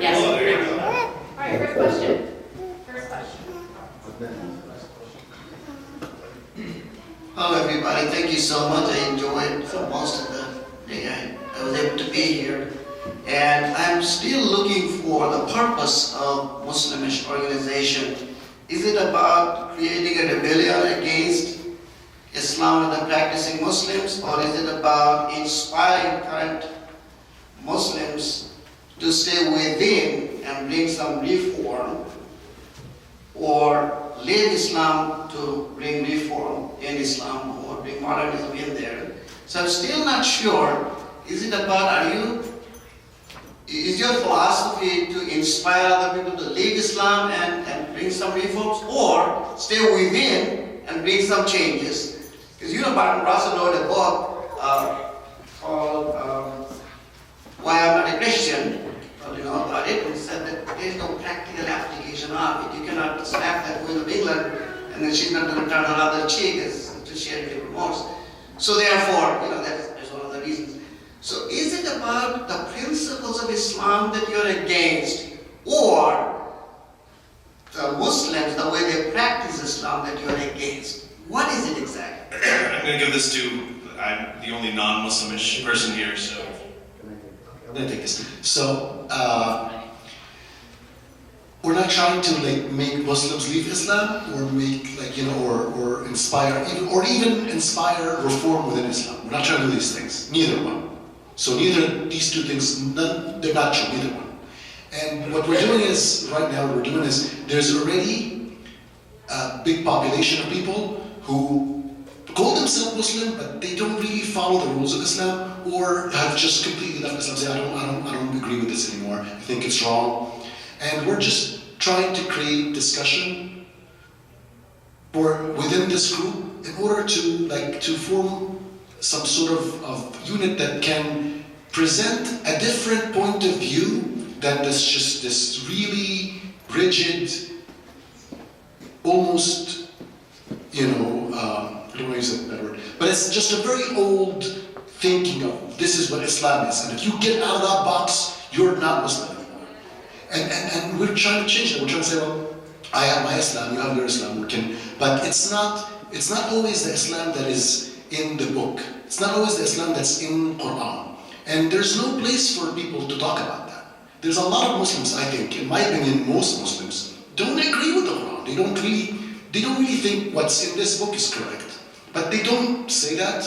Yes. Oh, there you go. All right, first question. Hello everybody, thank you so much. I enjoyed most of the day I was able to be here. And I'm still looking for the purpose of Muslimish organization. Is it about creating a rebellion against Islam and the practicing Muslims, or is it about inspiring current Muslims to stay within and bring some reform, or leave Islam to bring reform in Islam, or bring modernism in there? So I'm still not sure. Is it about, is your philosophy to inspire other people to leave Islam and bring some reforms, or stay within and bring some changes? Because Barton Russell wrote a book called Why I'm Not a Christian, about it, and said that there's no practical application of it. You cannot slap that Queen of England and then she's not going to turn her other cheek as to share your remorse. So therefore, that's one of the reasons. So is it about the principles of Islam that you're against, or the Muslims, the way they practice Islam, that you're against? What is it exactly? I'm going to give this to, I'm the only non-Muslimish person here, so I'm going to take this. So, we're not trying to make Muslims leave Islam, or make or inspire, or even inspire reform within Islam. We're not trying to do these things. Neither one. So neither these two things, they're not true. Neither one. And what we're doing is there's already a big population of people who call themselves Muslim, but they don't really follow the rules of Islam, or have just completely left Islam. Say, I don't agree with this anymore. I think it's wrong. And we're just trying to create discussion within this group in order to form some sort of unit that can present a different point of view than this really rigid, almost, I don't want to use a better word, but it's just a very old thinking of this is what Islam is, and if you get out of that box, you're not Muslim anymore. And we're trying to change that. We're trying to say, well, I have my Islam, you have your Islam, but it's not always the Islam that is in the book. It's not always the Islam that's in Quran. And there's no place for people to talk about that. There's a lot of Muslims, I think, in my opinion, most Muslims don't agree with the Quran. They don't really think what's in this book is correct. But they don't say that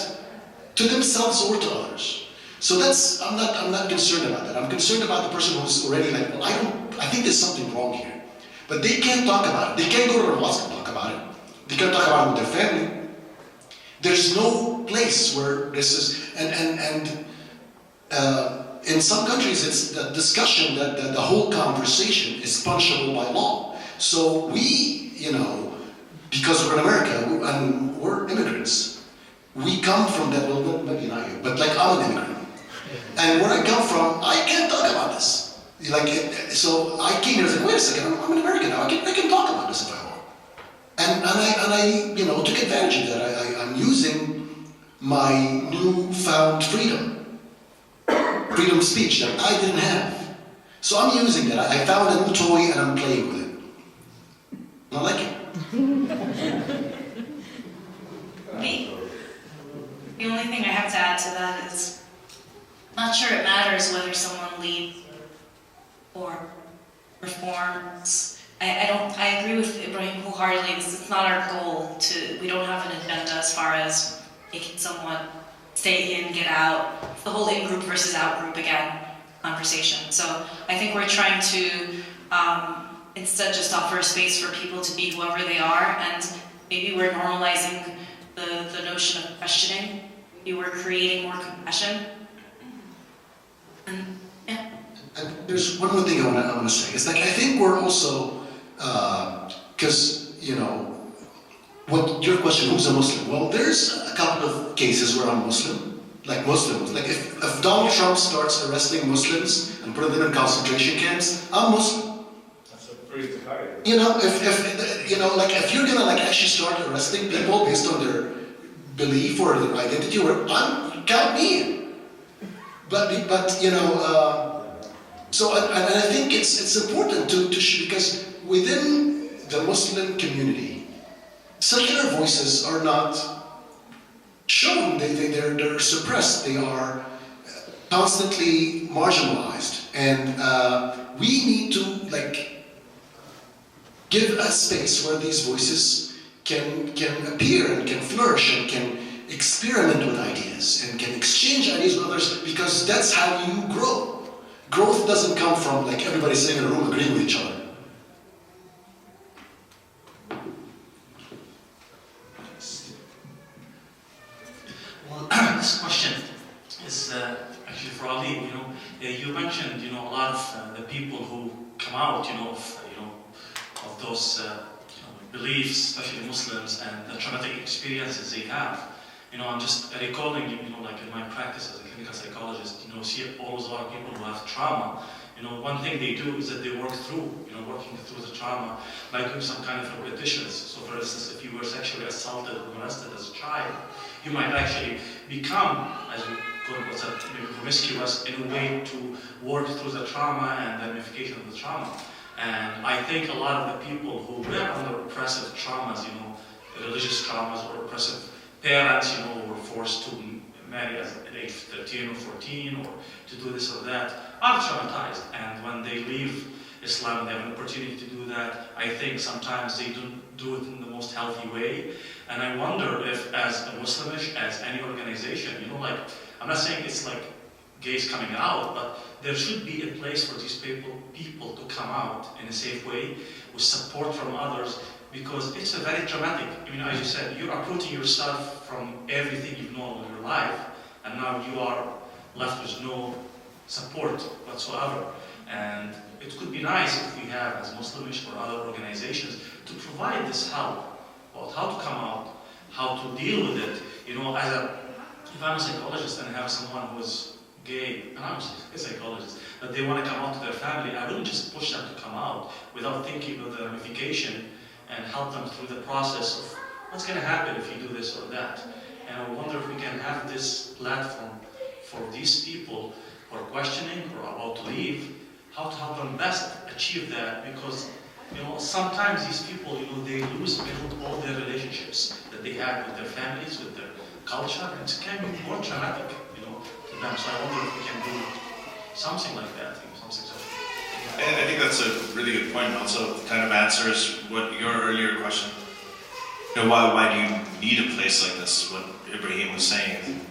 to themselves or to others. So I'm not concerned about that. I'm concerned about the person who's already well, I think there's something wrong here. But they can't talk about it. They can't go to the mosque and talk about it. They can't talk about it with their family. There's no place where this is, and in some countries it's the discussion that the whole conversation is punishable by law. So we, because we're in America and we're immigrants, we come from that, well, maybe not you, but I'm an immigrant. And where I come from, I can't talk about this. So I came here and said, wait a second, I'm an American now. I can talk about this if I want. And I took advantage of that. I'm using my newfound freedom of speech that I didn't have. So I'm using that. I found a new toy and I'm playing with it. And I like it. The only thing I have to add to that is, I'm not sure it matters whether someone leaves or reforms. I agree with Ibrahim wholeheartedly. It's not our goal we don't have an agenda as far as making someone stay in, get out. It's the whole in-group versus out-group again conversation. So I think we're trying to instead just offer a space for people to be whoever they are, and maybe we're normalizing the notion of questioning. Maybe we're creating more compassion. And there's one more thing I want to say. It's I think we're also, because, what your question, who's a Muslim? Well, there's a couple of cases where I'm Muslim, Muslims. If Donald Trump starts arresting Muslims and putting them in concentration camps, I'm Muslim. That's a pretty high. If you're gonna actually start arresting people based on their belief or their identity, count me in. But So, and I think it's important to because within the Muslim community, secular voices are not shown. They're suppressed. They are constantly marginalized, and we need to give a space where these voices can appear and can flourish and can experiment with ideas and can exchange ideas with others, because that's how you grow. Growth doesn't come from everybody sitting in a room agreeing with each other. Well, this question is actually for Ali. You mentioned a lot of the people who come out of those beliefs, especially Muslims, and the traumatic experiences they have. I'm just recalling, in my practice as a clinical psychologist, see always a lot of people who have trauma. One thing they do is that they work through, working through the trauma by doing some kind of repetitions. So for instance, if you were sexually assaulted or molested as a child, you might actually become, as you quote-unquote said, maybe promiscuous in a way to work through the trauma and the ramification of the trauma. And I think a lot of the people who were under oppressive traumas, religious traumas or oppressive parents, were forced to marry at age 13 or 14 or to do this or that, are traumatized. And when they leave Islam, they have an opportunity to do that. I think sometimes they don't do it in the most healthy way. And I wonder if, as a Muslimish, as any organization, I'm not saying it's like gays coming out, but there should be a place for these people to come out in a safe way with support from others, because it's a very traumatic. As you said, you're uprooting yourself from everything you've known in your life, and now you are left with no support whatsoever. And it could be nice if we have, as Muslimish or other organizations, to provide this help about how to come out, how to deal with it. If I'm a psychologist and I have someone who is gay, and I'm a psychologist, that they want to come out to their family, I wouldn't just push them to come out without thinking of the ramification and help them through the process of what's going to happen if you do this or that. And I wonder if we can have this platform for these people who are questioning or about to leave, how to help them best achieve that, because sometimes these people, they lose all their relationships that they had with their families, with their culture, and it can be more traumatic, to them. So I wonder if we can do something like that, something so. I think that's a really good point, and also kind of answers what your earlier question. Why do you need a place like this? What Ibrahim was saying.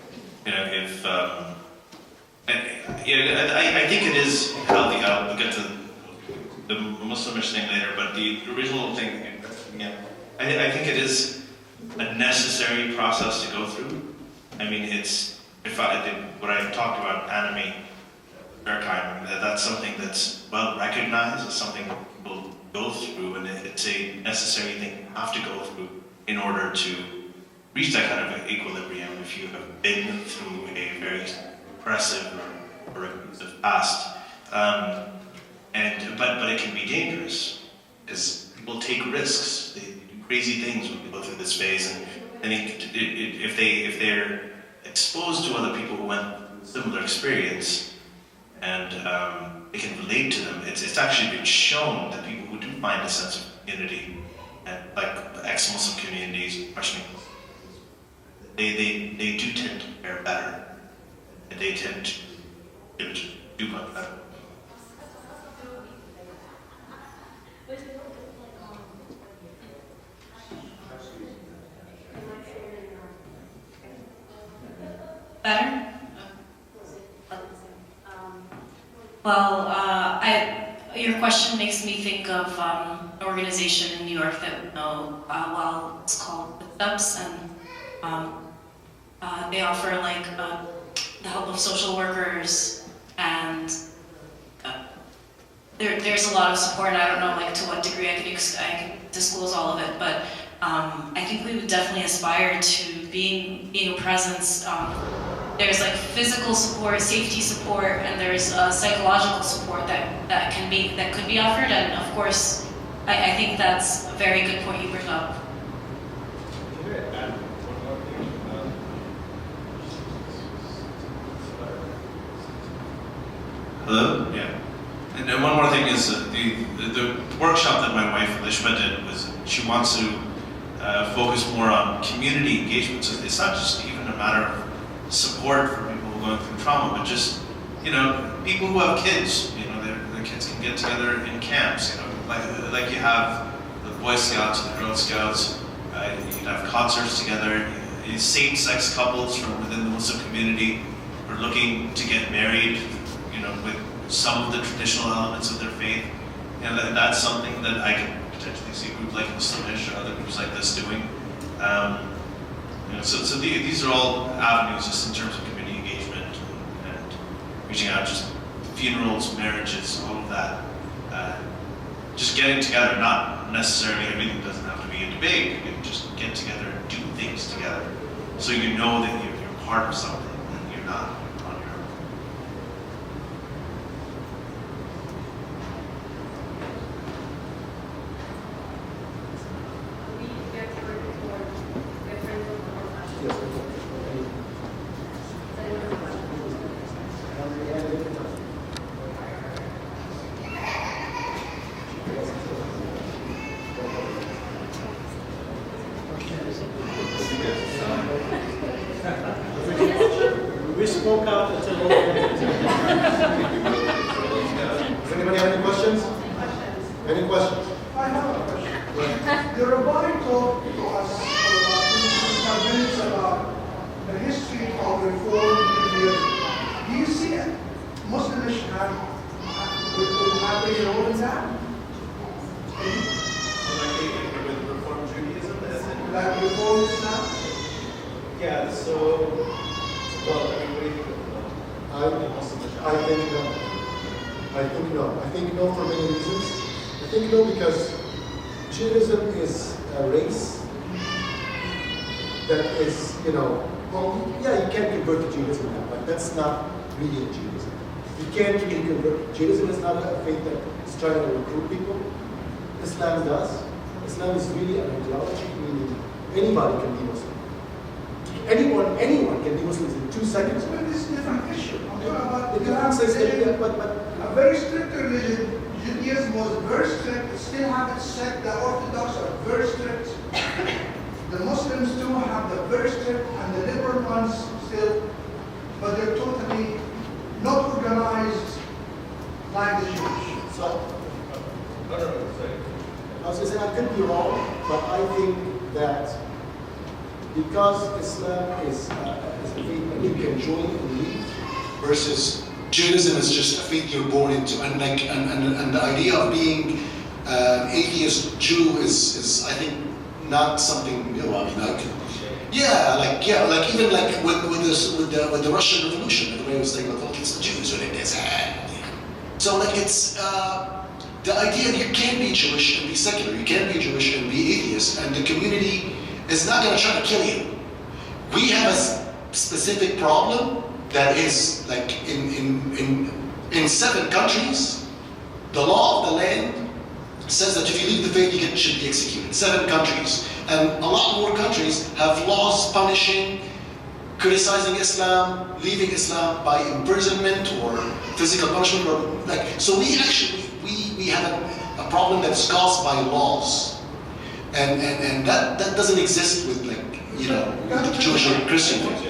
If I think it is healthy. I'll get to the Muslimish thing later, but the original thing, I think it is a necessary process to go through. It's what I talked about, anime, that's something that's well recognized, it's something people go through, and it's a necessary thing you have to go through in order to reach that kind of equilibrium if you have been through a very oppressive or abusive past. But it can be dangerous because people take risks. They do crazy things when they go through this phase, and if they're exposed to other people who went through a similar experience, and they can relate to them. It's actually been shown that people who do find a sense of community, and like ex-Muslim communities, questioning, they do tend to fare better, and they tend to do much better. Better? Well, your question makes me think of an organization in New York that we know well. It's called Footsteps, and they offer the help of social workers, and there's a lot of support. And I don't know to what degree I can disclose all of it, but I think we would definitely aspire to being a presence. There's physical support, safety support, and there's psychological support that could be offered. And of course, I think that's a very good point you bring up. Hello? Yeah. And then one more thing is the workshop that my wife Lishma did was she wants to focus more on community engagement. So it's not just even a matter of support for people who are going through trauma, but just, you know, people who have kids, you know, their kids can get together in camps, you know, like you have the Boy Scouts and the Girl Scouts, you can have concerts together, same-sex couples from within the Muslim community are looking to get married, you know, with some of the traditional elements of their faith. And that's something that I can potentially see a group like Muslimish or other groups like this doing. You know, so these are all avenues just in terms of community engagement and reaching out, just funerals, marriages, all of that. Just getting together, not necessarily everything doesn't have to be a debate. You can just get together and do things together so you know that you're part of something and you're not on your own. We spoke out until all Does anybody have any questions? Any questions? I have a question. The Rabbi talked to us for about 25 minutes about the history of Reform Judaism. Do you see it? Muslimish would have a role in that? With Reform Judaism, as in? Like Reform Islam? Yeah, so, well, I mean, what do you think of Muslimish? I think no. I think no for many reasons. I think no because Judaism is a race that is, you know, well, yeah, you can convert to Judaism now, but that's not really a Judaism. You can't really convert. Judaism is not a faith that is trying to recruit people. Islam does. Islam is really an ideology, meaning anybody can be Muslim. Anyone can be Muslim in 2 seconds. But this is a different issue. I'm talking about The Quran says that, but a very strict religion. Judaism was very strict. It still have its sect. The Orthodox are very strict. The Muslims too have the very strict and the liberal ones still, but they're totally not organized like the Jewish. so I was going to say I could be wrong, but I think that because Islam is a faith that you can join and leave, versus Judaism is just a faith you're born into, and like and the idea of being atheist Jew is I think not something new. I mean, like even like with the Russian Revolution, the way it was like, look, it's the Jews, or it's so like it's the idea that you can be Jewish and be secular, you can be Jewish and be atheist, and the community is not going to try to kill you. We have a specific problem that is like in 7 countries, the law of the land says that if you leave the faith, you should be executed. 7 countries. And a lot more countries have laws punishing, criticizing Islam, leaving Islam by imprisonment or physical punishment, or like, so we actually, we have a problem that's caused by laws. And that doesn't exist with, like, you know, with Jewish or Christian faith.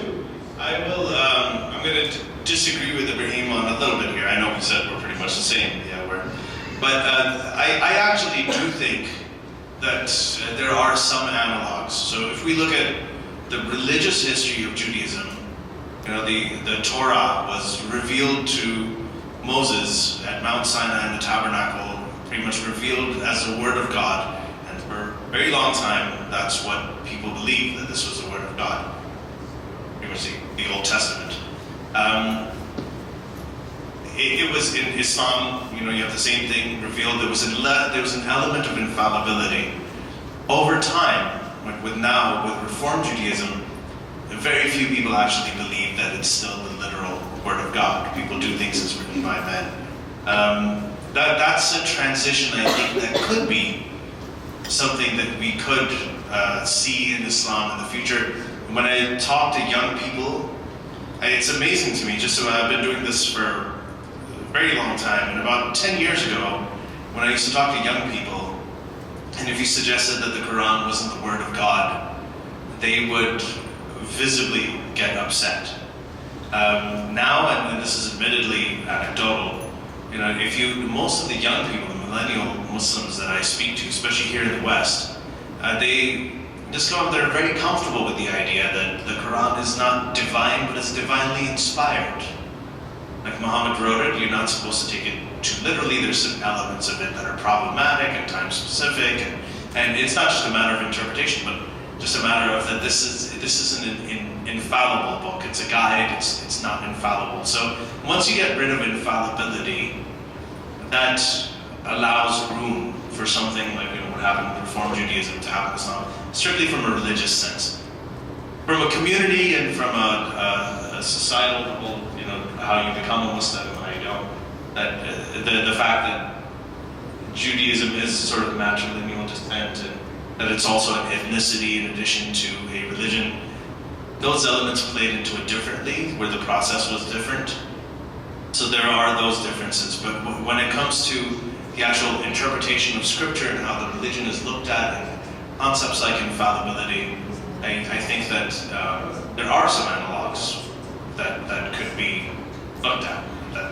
I will, I'm going to disagree with Ibrahim on a little bit here. I know we said we're pretty much the same, but I actually do think that there are some analogs. So if we look at the religious history of Judaism, you know, the Torah was revealed to Moses at Mount Sinai in the tabernacle, pretty much revealed as the word of God. And for a very long time, that's what people believed, that this was the word of God. Pretty much the Old Testament. It was in Islam, you know, you have the same thing revealed. There was an element of infallibility. Over time, like with Reform Judaism, very few people actually believe that it's still the literal word of God. People do things as written by men. That's a transition, I think, that could be something that we could see in Islam in the future. When I talk to young people, it's amazing to me. Just so I've been doing this for very long time. And about 10 years ago, when I used to talk to young people, and if you suggested that the Quran wasn't the word of God, they would visibly get upset. Now, and this is admittedly anecdotal, most of the young people, the millennial Muslims that I speak to, especially here in the West, they're very comfortable with the idea that the Quran is not divine, but it's divinely inspired. Like Muhammad wrote it, you're not supposed to take it too literally. There's some elements of it that are problematic and time specific, and it's not just a matter of interpretation, but just a matter of that this isn't an infallible book. It's a guide. It's not infallible. So once you get rid of infallibility, that allows room for something like what happened in Reform Judaism to happen in Islam, strictly from a religious sense. From a community and from a societal level, how you become a Muslim, how you don't. That the fact that Judaism is sort of matrilineal descent, and that it's also an ethnicity in addition to a religion, those elements played into it differently, where the process was different. So there are those differences, but when it comes to the actual interpretation of scripture and how the religion is looked at, and concepts like infallibility, I think that there are some analogs that could be looked at, that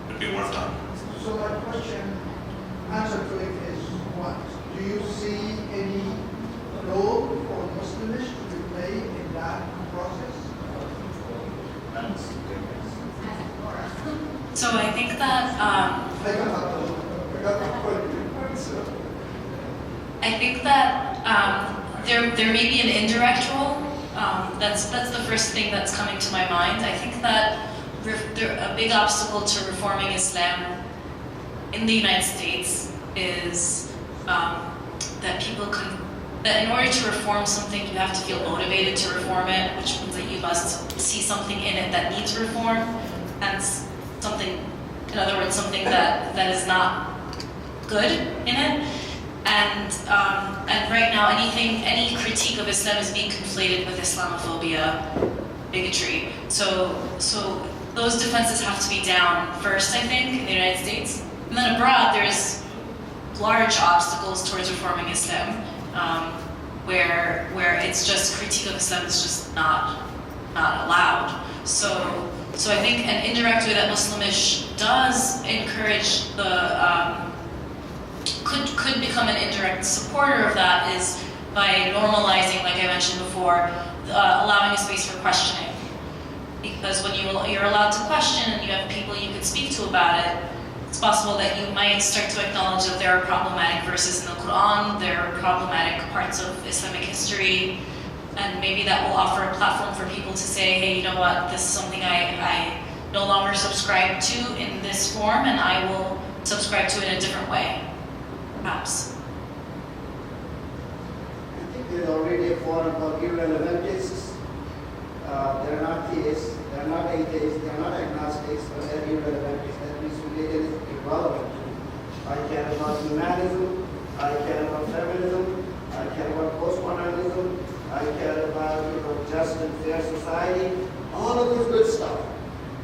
could be worked on. So my answer to it is what? Do you see any role for Muslimish to play in that process? So I think that there may be an indirect role. That's the first thing that's coming to my mind. I think that a big obstacle to reforming Islam in the United States is that in order to reform something, you have to feel motivated to reform it, which means that you must see something in it that needs reform, and something that is not good in it. And right now, any critique of Islam is being conflated with Islamophobia, bigotry. So those defenses have to be down first, I think, in the United States. And then abroad, there's large obstacles towards reforming Islam, where it's just critique of Islam is just not allowed. So I think an indirect way that Muslimish does encourage could become an indirect supporter of that is by normalizing, like I mentioned before, allowing a space for questioning. Because when you're allowed to question and you have people you can speak to about it, it's possible that you might start to acknowledge that there are problematic verses in the Quran, there are problematic parts of Islamic history, and maybe that will offer a platform for people to say, hey, you know what, this is something I no longer subscribe to in this form, and I will subscribe to it in a different way, perhaps. I think there's already a forum called irrelevantists. They're not theists, they're not atheists, they're not agnostics, but they're irrelevantists. That means religion is irrelevant. I care about humanism, I care about feminism, I care about postmodernism, I care about just and fair society, all of this good stuff.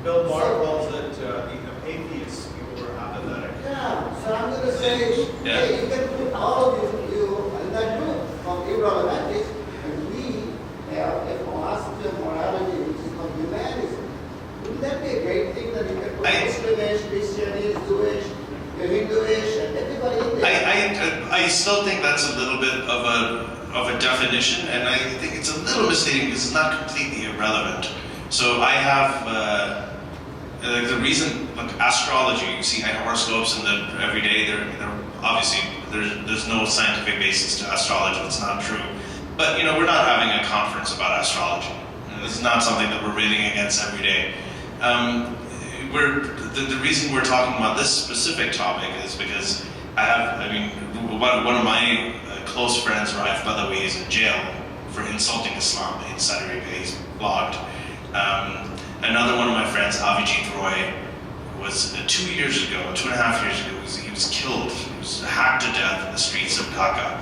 Bill Maher calls it atheists, people who are apathetic. Yeah, so I'm going to say, hey, you can put all of you in that group of irrelevantists, and we have a philosophy of morality which is called humanism. Wouldn't that be a great thing that you can put Muslimish, Christianish, Jewish, Hinduish, and everybody in there? I still think that's a little bit of a definition, and I think it's a little misleading because it's not completely irrelevant. So I have the reason, like astrology, you see horoscopes in the everyday. They're obviously there's no scientific basis to astrology. It's not true. But we're not having a conference about astrology. This is not something that we're reading against every day. The reason we're talking about this specific topic is because one of my close friends, Raif Badawi, is in jail for insulting Islam in Saudi Arabia. He's blocked. Another one of my friends, Avijit Roy, was 2.5 years ago, he was killed. He was hacked to death in the streets of Dhaka.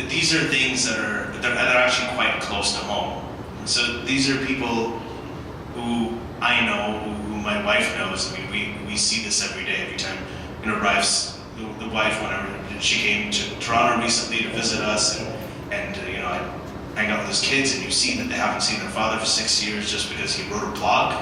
These are things that are actually quite close to home. So these are people who I know, who my wife knows. I mean, we see this every day, every time, you know, the wife, whenever she came to Toronto recently to visit us, and you know, I hang out with his kids, and you see that they haven't seen their father for 6 years just because he wrote a blog.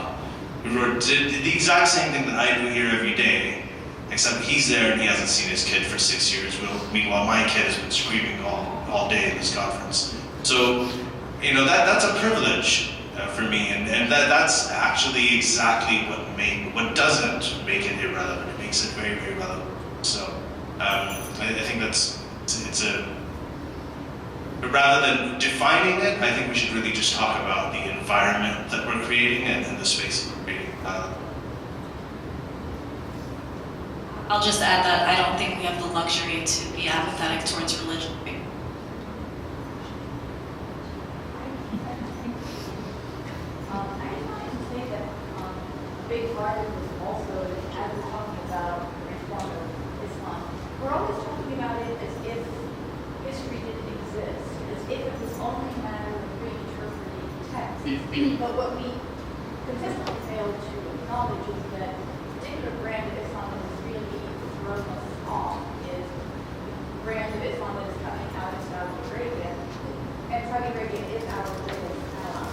He did the exact same thing that I do here every day, except he's there and he hasn't seen his kid for 6 years. Meanwhile, my kid has been screaming all day at this conference. So, you know, that's a privilege for me, and that's actually exactly what doesn't make it irrelevant. It makes it very, very relevant. So, I think it's rather than defining it, I think we should really just talk about the environment that we're creating and the space that we're creating. I'll just add that I don't think we have the luxury to be apathetic towards religion. I just wanted to say that a big part of this also is, as we're talking about reform of Islam, we're always talking about it as if history didn't exist, as if it was only a matter of reinterpreting texts. But what we consistently fail to acknowledge is that the particular brand of Islam that has really thrown us off is the brand of Islam that is coming out of Saudi Arabia. And Saudi Arabia is our biggest ally.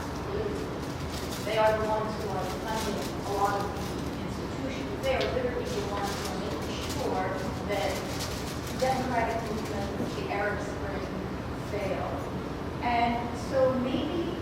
They are the ones who are funding a lot of the institutions. They are literally the ones who are making sure that democratic movements, the Arab Spring, fail. And so maybe,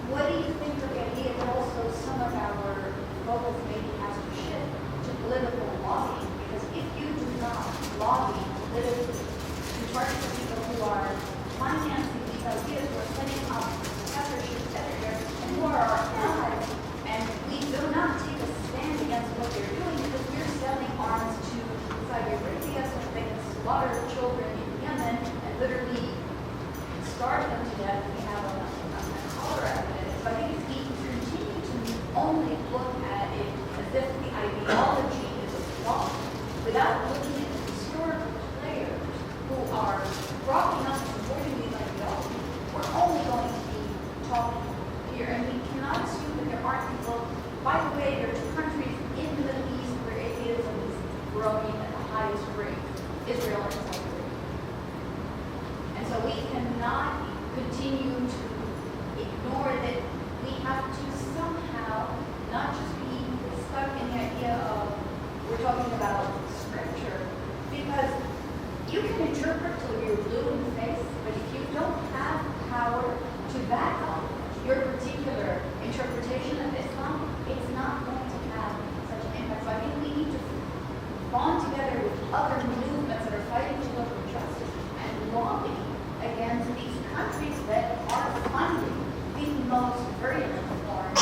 what do you think of the idea that also some of our focus maybe has to shift to political lobbying? Because if you do not lobby politically to target the people who are financing these ideas, who are setting up professorships everywhere, and who are our allies, and we do not take a stand against what they're doing because we're selling arms to Saudi Arabia so that they can slaughter children in Yemen and literally starve them to death. We have a cholera epidemic. So I think if we continue to only look at it as if the ideology is wrong, without looking at the historical players who are propping up and supporting these ideologies, we're only going to be talking here. And we cannot assume that there aren't people. By the way, there are two countries in the Middle East where atheism is growing at the highest rate, Israel and Saudi Arabia. And so we cannot continue to ignore that we have to somehow not just be stuck in the idea of we're talking about scripture, because you can interpret till you're blue in the face, but if you don't have power to back up your particular interpretation of Islam, it's not going to have such an impact. So I think we need to bond together with other movements that are fighting to look for justice and lobby against these countries that are funding the most virulent forms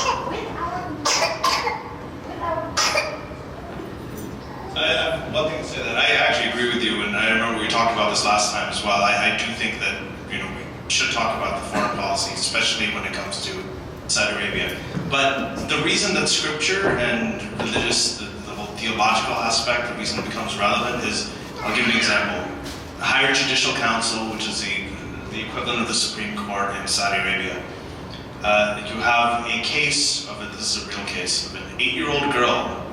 I have one thing to say that I actually agree with you, and I remember we talked about this last time as well. I do think that, you know, we should talk about the foreign policy, especially when it comes to Saudi Arabia. But the reason that scripture and religious, the whole theological aspect, the reason it becomes relevant is, I'll give you an example. The Higher Judicial Council, which is the equivalent of the Supreme Court in Saudi Arabia, you have a case of it, this is a real case, of an 8-year-old girl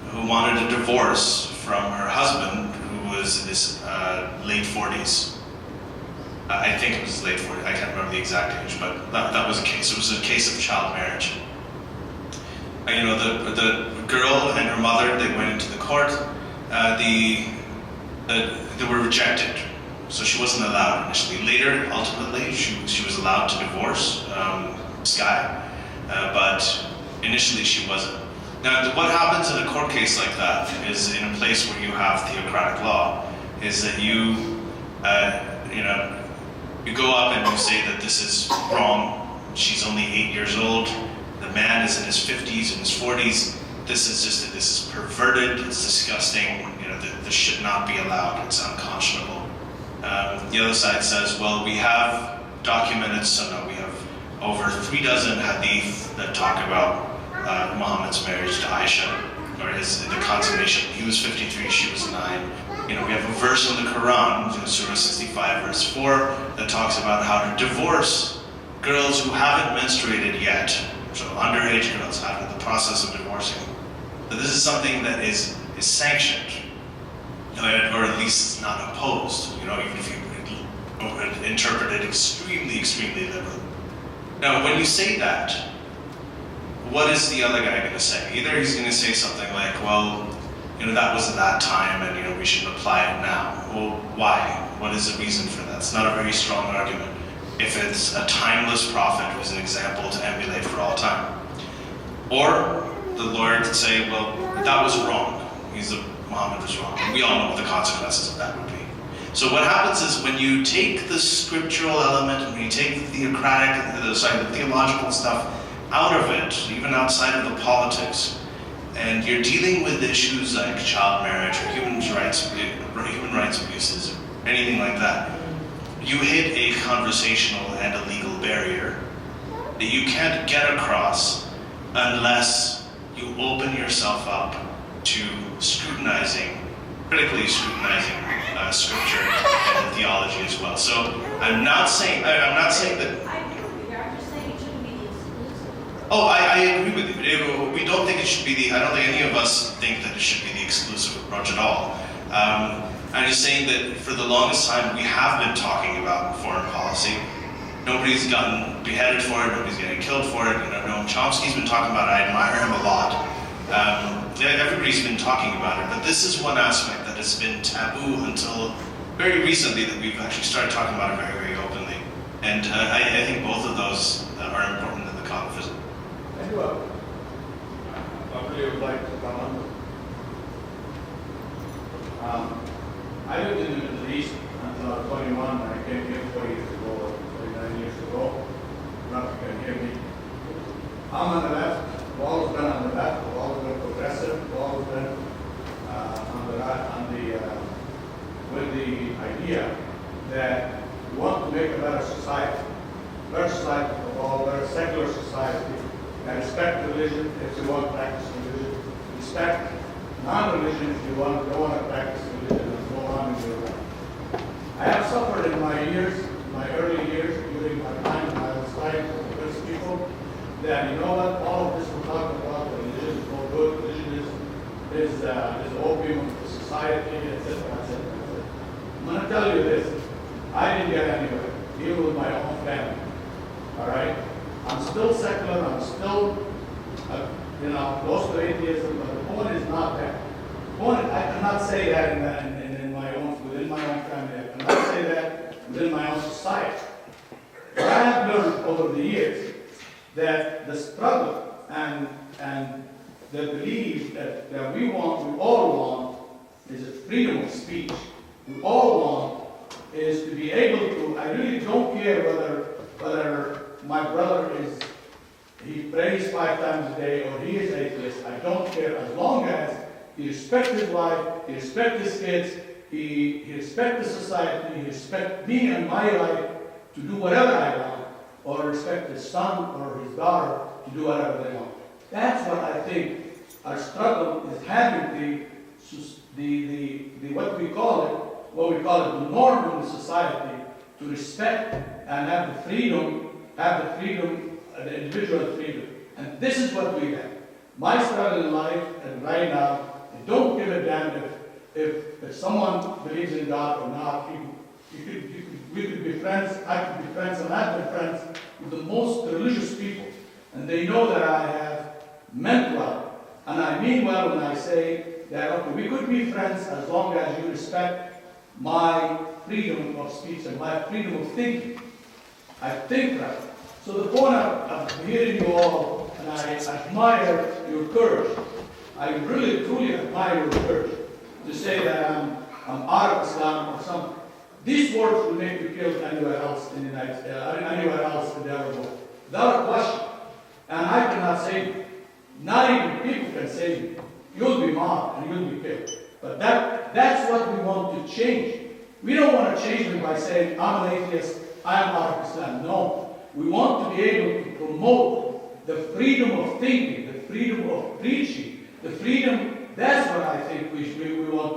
who wanted a divorce from her husband, who was in his late 40s. I think it was late 40s, I can't remember the exact age, but that was a case. It was a case of child marriage. You know, the girl and her mother, they went into the court. They were rejected, so she wasn't allowed initially. Later, ultimately, she was allowed to divorce Sky, but initially she wasn't. Now, what happens in a court case like that is, in a place where you have theocratic law, is that you go up and you say that this is wrong. She's only 8 years old. The man is in his 50s and his 40s. This is perverted. It's disgusting. You know, this should not be allowed. It's unconscionable. The other side says, well, we have documented, we have over 36 hadith that talk about Muhammad's marriage to Aisha, or the consummation. He was 53, she was 9. You know, we have a verse in the Quran, Surah 65, verse 4, that talks about how to divorce girls who haven't menstruated yet so underage girls having the process of divorcing, that this is something that is sanctioned, or at least is not opposed, even if you interpret it extremely, extremely liberally. Now, when you say that, what is the other guy going to say? Either he's going to say something like, well, that was at that time and, we shouldn't apply it now. Well, why? What is the reason for that? It's not a very strong argument. If it's a timeless prophet who's an example to emulate for all time. Or the lawyer could say, well, that was wrong. Muhammad was wrong. And we all know what the consequences of that would be. So what happens is when you take the scriptural element and when you take the theological stuff out of it, even outside of the politics, and you're dealing with issues like child marriage or human rights abuses, or anything like that, you hit a conversational and a legal barrier that you can't get across unless you open yourself up to critically scrutinizing scripture and theology as well. So I'm not saying that. I agree with you. I'm just saying it shouldn't be the exclusive. Oh, I agree with you. We don't think it should be I don't think any of us think that it should be the exclusive approach at all. I'm just saying that for the longest time we have been talking about foreign policy. Nobody's gotten beheaded for it, nobody's getting killed for it. Noam Chomsky's been talking about it, I admire him a lot. Everybody's been talking about it, but this is one aspect that has been taboo until very recently that we've actually started talking about it very, very openly. And I think both of those are important in the conflict. Thank you. Probably would like to comment. I lived in the Middle East until I was 21 when I came here 40 years ago, 49 years ago. Not you can hear me. I'm on the left. We've always been on the left. We've always been progressive. We've always been with the idea that we want to make a better society for all, a better secular society, and respect religion if you want to practice religion, respect non-religion if you don't want to practice religion, and go on in your life. I have suffered in my early years, during my time when I was fighting for those people, that all of this we're talking about, the religion is no good, religion is opium of the society, etc. I'm going to tell you this, I didn't get anywhere, even with my own family, all right? I'm still secular, I'm still, close to atheism, but the point is not that. The point, I cannot say that within my own family, I cannot say that within my own society. But I have learned over the years that the struggle and the belief that we all want, is a freedom of speech. We all want is to be able to, I really don't care whether my brother he prays 5 times a day or he is atheist. I don't care, as long as he respects his wife, he respects his kids, he respects the society, he respects me and my life to do whatever I want, or respect his son or his daughter to do whatever they want. That's what I think our struggle is having what we call it the norm in the society, to respect and have the freedom, the individual freedom. And this is what we have. My struggle in life, and right now, I don't give a damn if someone believes in God or not. We could be friends, I could be friends, and I've been friends with the most religious people. And they know that I have meant well. And I mean well when I say that, okay, we could be friends as long as you respect my freedom of speech and my freedom of thinking. I think right. So the point of hearing you all, and I admire your courage. I really, truly admire your courage to say that I'm out of Islam or something. These words will make you killed anywhere else in the United States, anywhere else in the Arab world, without a question. And I cannot save you. Not even people can save you. You'll be mobbed and you'll be killed. But that's what we want to change. We don't want to change it by saying, I'm an atheist, I am out of Islam. No. We want to be able to promote the freedom of thinking, the freedom of preaching, the freedom. That's what I think we want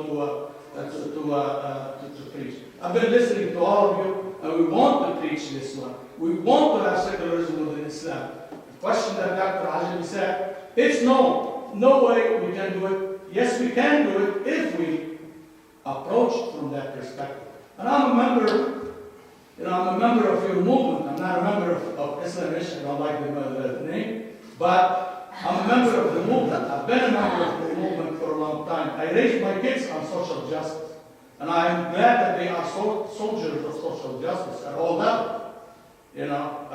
to preach. I've been listening to all of you, and we want to preach this one. We want to have secularism within Islam. The question that Dr. Ajami said, it's no way we can do it. Yes, we can do it if we approach from that perspective. And I'm a member of your movement. I'm not a member of Islamish, I don't like the name, but I'm a member of the movement. I've been a member of the movement for a long time. I raised my kids on social justice. And I'm glad that they are soldiers of social justice at all levels. At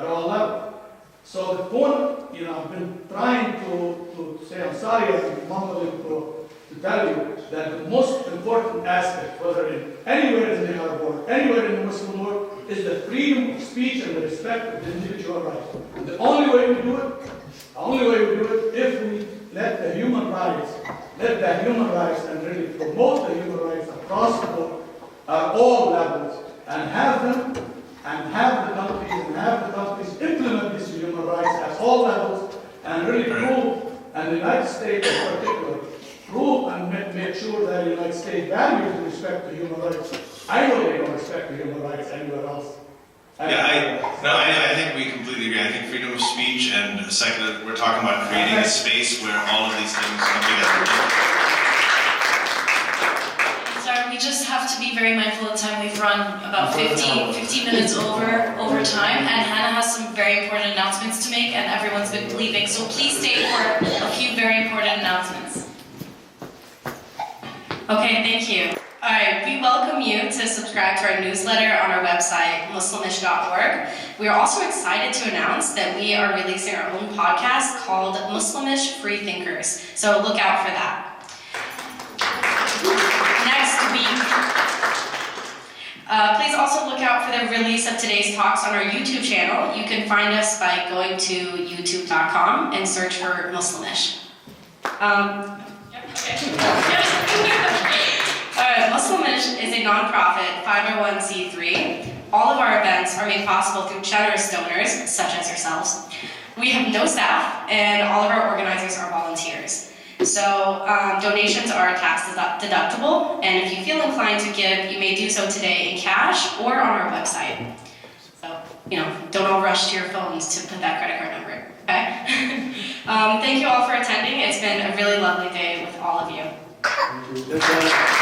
all levels. So the point, I've been trying to say, I'm sorry, I'm mumbling to tell you that the most important aspect, whether anywhere in the Arab world, anywhere in the Muslim world, is the freedom of speech and the respect of the individual rights. And the only way we do it, if we let the human rights and really promote the human rights across the board at all levels, and have the countries implement these human rights at all levels, and really prove, and the United States in particular, prove and make sure that the United States values and respect to human rights. I know they don't respect the human rights anywhere else. I think we completely agree. I think freedom of speech and secular, we're talking about creating a space where all of these things come together. Sorry, we just have to be very mindful of time. We've run about 15 minutes over time, and Hannah has some very important announcements to make, and everyone's been leaving, so please stay for a few very important announcements. Okay, thank you. All right, we welcome you to subscribe to our newsletter on our website, muslimish.org. We are also excited to announce that we are releasing our own podcast called Muslimish Freethinkers, so look out for that. Next week, please also look out for the release of today's talks on our YouTube channel. You can find us by going to youtube.com and search for Muslimish. Muslimish is a non-profit 501c3. All of our events are made possible through generous donors, such as yourselves. We have no staff, and all of our organizers are volunteers. So donations are tax deductible, and if you feel inclined to give, you may do so today in cash or on our website. So, don't all rush to your phones to put that credit card number in, okay? Thank you all for attending. It's been a really lovely day with all of you. Thank you.